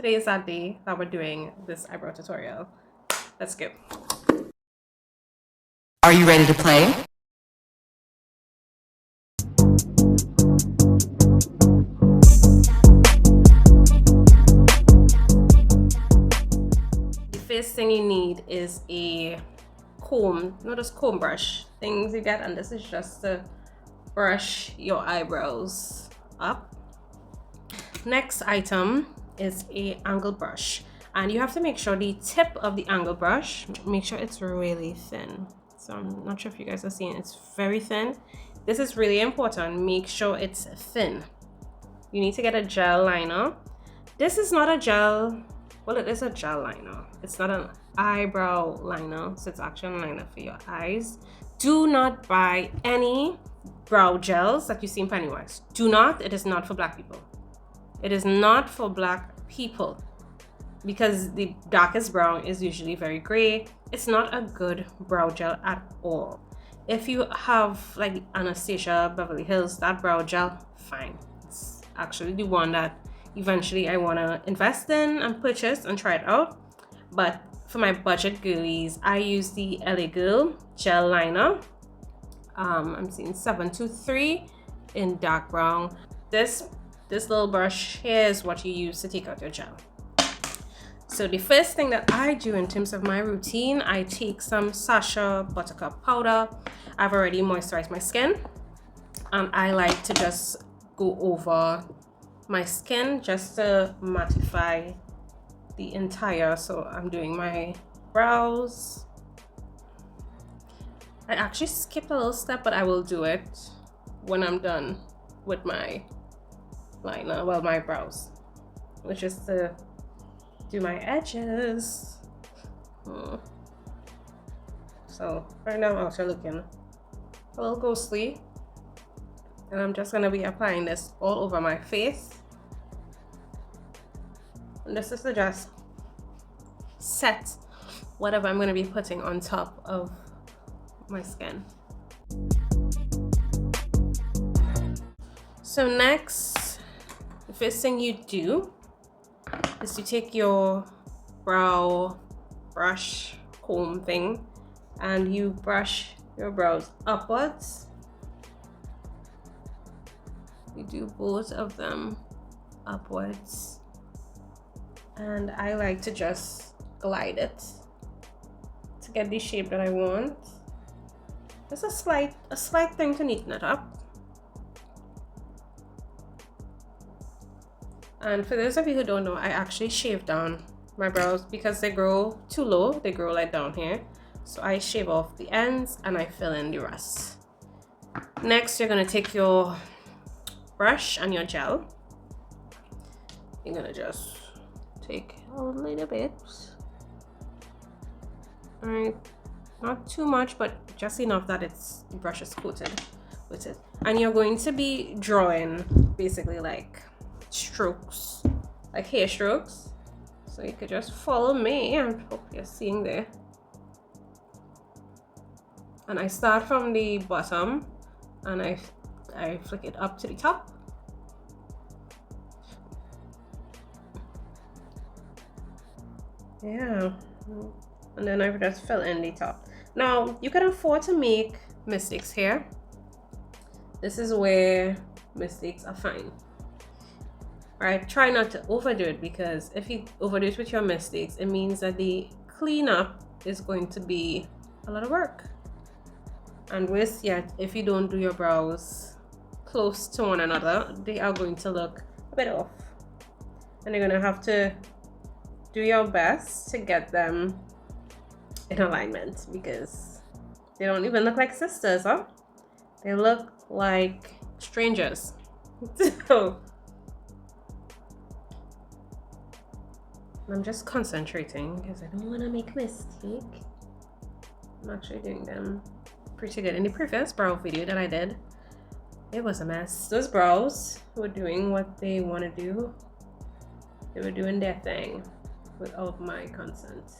today is that day that we're doing this eyebrow tutorial. Let's go. Are you ready to play? The first thing you need is a comb, not just comb brush, things you get, and this is just to brush your eyebrows up. Next item is a angle brush, and you have to make sure the tip of the angle brush, make sure it's really thin. So I'm not sure if you guys are seeing, it's very thin. This is really important. Make sure it's thin. You need to get a gel liner. This is not a gel, well, it is a gel liner. It's not an eyebrow liner, so it's actually a liner for your eyes. Do not buy any brow gels that you see in Pennywise. Do not. It is not for black people. It is not for black people because the darkest brown is usually very gray. It's not a good brow gel at all. If you have like Anastasia Beverly Hills, that brow gel, fine. It's actually the one that eventually I want to invest in and purchase and try it out. But for my budget girlies, I use the LA Girl gel liner. I'm seeing 723 in dark brown. This little brush here is what you use to take out your gel. So the first thing that I do in terms of my routine, I take some Sacha Buttercup powder. I've already moisturized my skin, and I like to just go over my skin just to mattify the entire. So I'm doing my brows. I actually skipped a little step, but I will do it when I'm done with my liner, well, my brows, which is to do my edges. So right now I'm also looking a little ghostly, and I'm just gonna be applying this all over my face, and this is to just set whatever I'm gonna be putting on top of my skin. So next, the first thing you do is you take your brow brush comb thing and you brush your brows upwards. You do both of them upwards, and I like to just glide it to get the shape that I want. Just a slight thing to neaten it up. And for those of you who don't know, I actually shave down my brows because they grow too low. They grow like down here. So I shave off the ends and I fill in the rest. Next, you're gonna take your brush and your gel. You're gonna just take a little bit. All right, not too much, but just enough that the brush is coated with it. And you're going to be drawing basically like strokes, like hair strokes. So you could just follow me. I hope you're seeing there. And I start from the bottom and I flick it up to the top. Yeah, and then I just fill in the top. Now you can afford to make mistakes here. This is where mistakes are fine. Right, try not to overdo it, because if you overdo it with your mistakes, it means that the cleanup is going to be a lot of work. And worse yet, if you don't do your brows close to one another, they are going to look a bit off. And you're gonna have to do your best to get them in alignment, because they don't even look like sisters, huh? They look like strangers. So I'm just concentrating because I don't want to make a mistake. I'm actually doing them pretty good. In the previous brow video that I did, it was a mess. Those brows were doing what they want to do. They were doing their thing without my consent.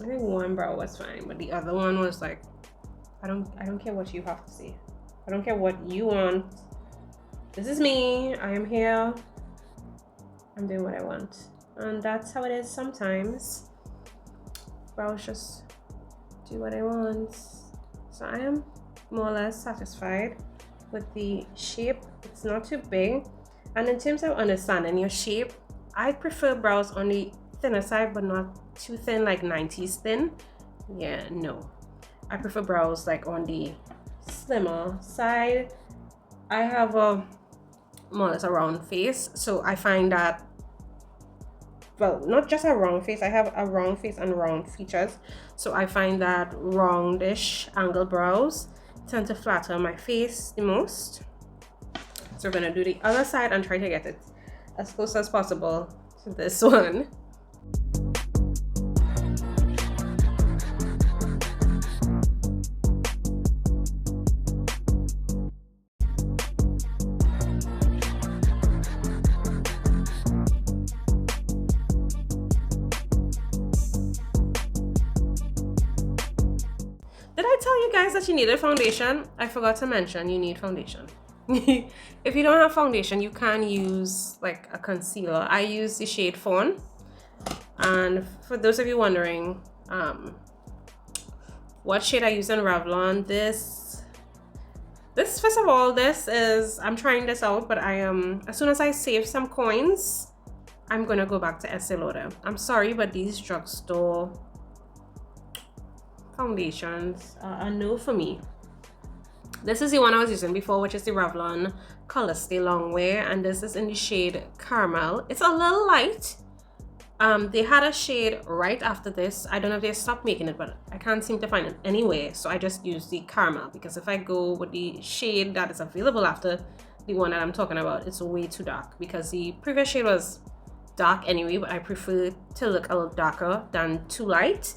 I think one brow was fine, but the other one was like, I don't care what you have to say. I don't care what you want. This is me. I am here I'm doing what I want. And that's how it is sometimes. Brows just do what I want. So I am more or less satisfied with the shape. It's not too big. And in terms of understanding your shape, I prefer brows on the thinner side, but not too thin, like 90s thin. Yeah, no. I prefer brows like on the slimmer side. I have a more or less a round face, so I find that, well, not just a round face, I have a round face and round features, so I find that roundish angled brows tend to flatter my face the most. So we're gonna do the other side and try to get it as close as possible to this one. Did I tell you guys that you needed foundation? I forgot to mention you need foundation. If you don't have foundation, you can use like a concealer. I use the shade Fawn. And for those of you wondering what shade I use in Revlon, this first of all, this is, I'm trying this out, but I am, as soon as I save some coins, I'm gonna go back to Estee Lauder. I'm sorry, but these drugstore foundations are a no for me. This is the one I was using before, which is the Revlon Color Stay Long Wear, and this is in the shade Caramel. It's a little light. They had a shade right after this. I don't know if they stopped making it, but I can't seem to find it anywhere, so I just use the Caramel, because if I go with the shade that is available after the one that I'm talking about, it's way too dark, because the previous shade was dark anyway, but I prefer to look a little darker than too light.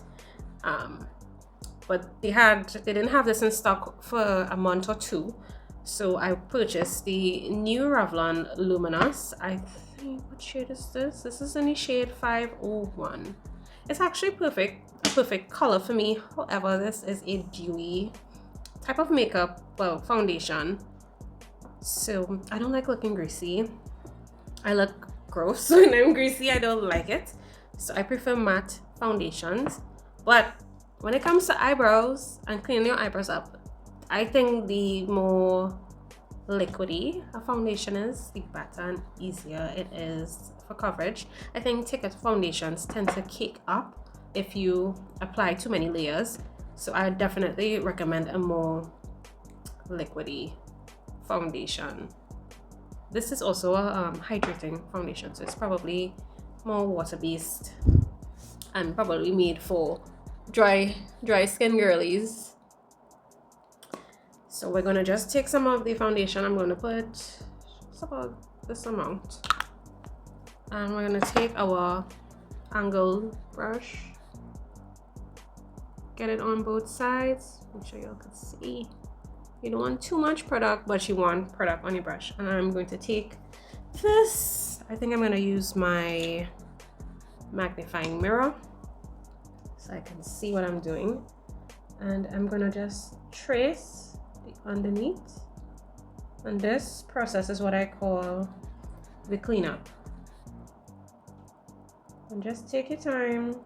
But they didn't have this in stock for a month or two, so I purchased the new Revlon Luminous. I think, what shade is this? This is in the shade 501. It's actually perfect color for me. However, this is a dewy type of makeup, well, foundation, so I don't like looking greasy. I look gross when I'm greasy. I don't like it, so I prefer matte foundations. But when it comes to eyebrows and cleaning your eyebrows up, I think the more liquidy a foundation is, the better and easier it is for coverage. I think thicker foundations tend to cake up if you apply too many layers, so I definitely recommend a more liquidy foundation. This is also a hydrating foundation, so it's probably more water-based and probably made for dry skin girlies. So we're gonna just take some of the foundation. I'm gonna put just about this amount, and we're gonna take our angled brush, get it on both sides. Make sure y'all can see. You don't want too much product, but you want product on your brush. And I'm going to take this, I think I'm gonna use my magnifying mirror so I can see what I'm doing, and I'm gonna just trace the underneath. And this process is what I call the cleanup. And just take your time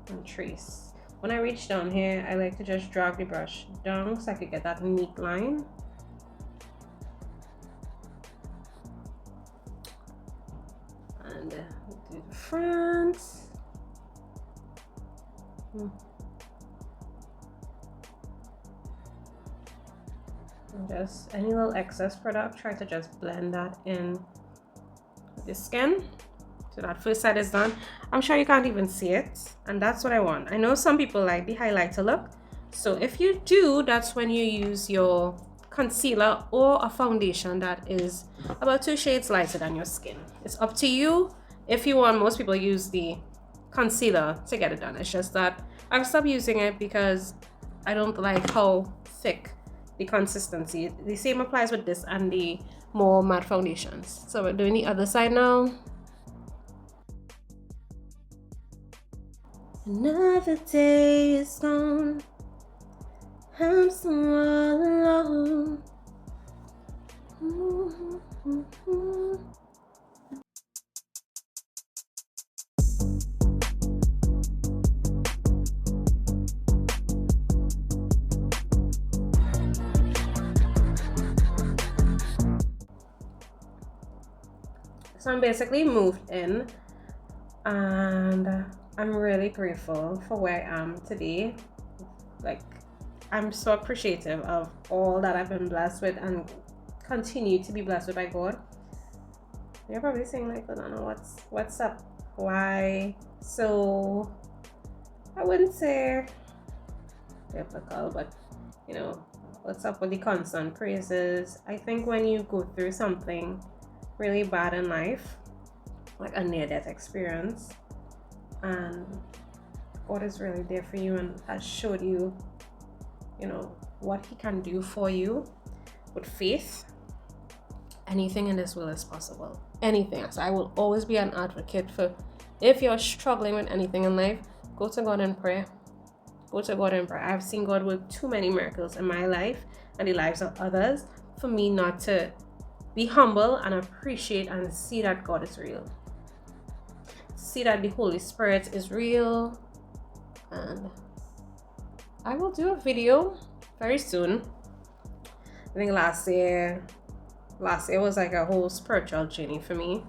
and trace. When I reach down here, I like to just drag the brush down so I could get that neat line. And do the front. And just any little excess product, try to just blend that in with the skin. So that first side is done. I'm sure you can't even see it, and that's what I want. I know some people like the highlighter look, so if you do, that's when you use your concealer or a foundation that is about 2 shades lighter than your skin. It's up to you. If you want, most people use the concealer to get it done. It's just that I've stopped using it because I don't like how thick the consistency. The same applies with this and the more matte foundations. So we're doing the other side now. Another day is gone, I'm so all alone. So I'm basically moved in, and I'm really grateful for where I am today. Like, I'm so appreciative of all that I've been blessed with and continue to be blessed with by God. You're probably saying, like, I don't know what's up, why so, I wouldn't say biblical, but you know, what's up with the constant praises? I think when you go through something really bad in life, like a near-death experience, and God is really there for you and has showed you, you know, what He can do for you with faith, anything in this world is possible. Anything. So I will always be an advocate for, if you're struggling with anything in life, go to God and pray. Go to God and pray. I've seen God work too many miracles in my life and the lives of others for me not to be humble and appreciate and see that God is real. See that the Holy Spirit is real. And I will do a video very soon. I think last year was like a whole spiritual journey for me.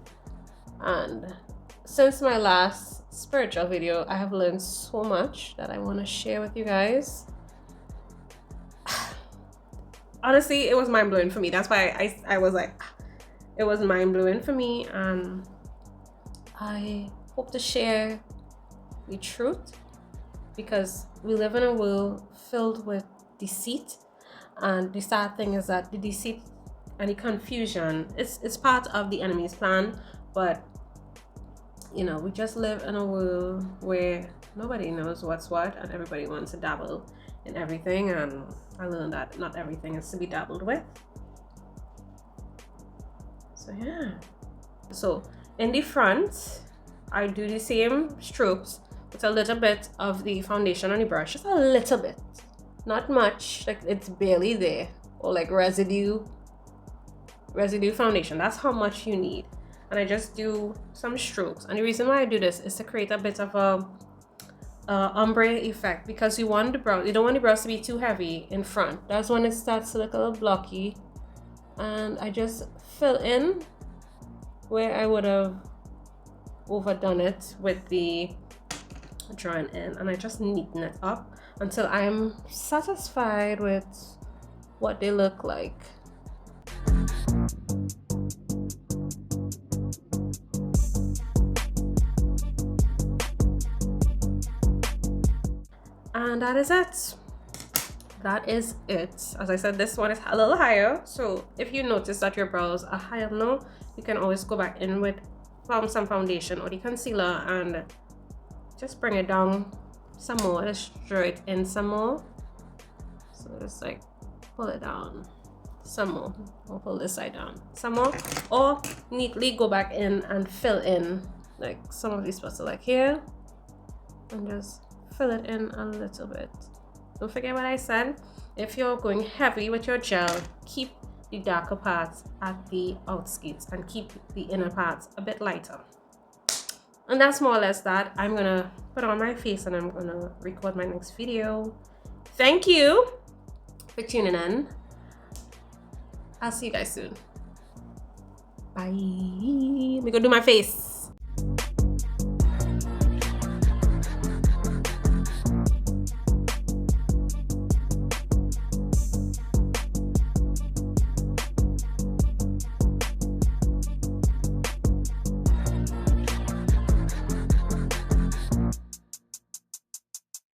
And since my last spiritual video, I have learned so much that I want to share with you guys. Honestly, it was mind-blowing for me. That's why I was like, it was mind-blowing for me, and I hope to share the truth, because we live in a world filled with deceit, and the sad thing is that the deceit and the confusion it's part of the enemy's plan. But you know, we just live in a world where nobody knows what's what, and everybody wants to dabble in everything, and I learned that not everything is to be dabbled with. So yeah. So in the front, I do the same strokes with a little bit of the foundation on the brush, just a little bit, not much, like it's barely there, or like residue foundation. That's how much you need. And I just do some strokes, and the reason why I do this is to create a bit of a ombre effect, because you don't want the brows to be too heavy in front. That's when it starts to look a little blocky, and I just fill in where I would have overdone it with the drawing in, and I just neaten it up until I'm satisfied with what they look like. And that is it. That is it. As I said, this one is a little higher, so if you notice that your brows are higher now, you can always go back in with some foundation or the concealer and just bring it down some more. Just draw it in some more. So just like pull it down some more, or pull this side down some more, or neatly go back in and fill in like some of these spots, like here, and just fill it in a little bit. Don't forget what I said. If you're going heavy with your gel, keep the darker parts at the outskirts and keep the inner parts a bit lighter. And that's more or less that. I'm gonna put on my face and I'm gonna record my next video. Thank you for tuning in. I'll see you guys soon. Bye. Let me go do my face.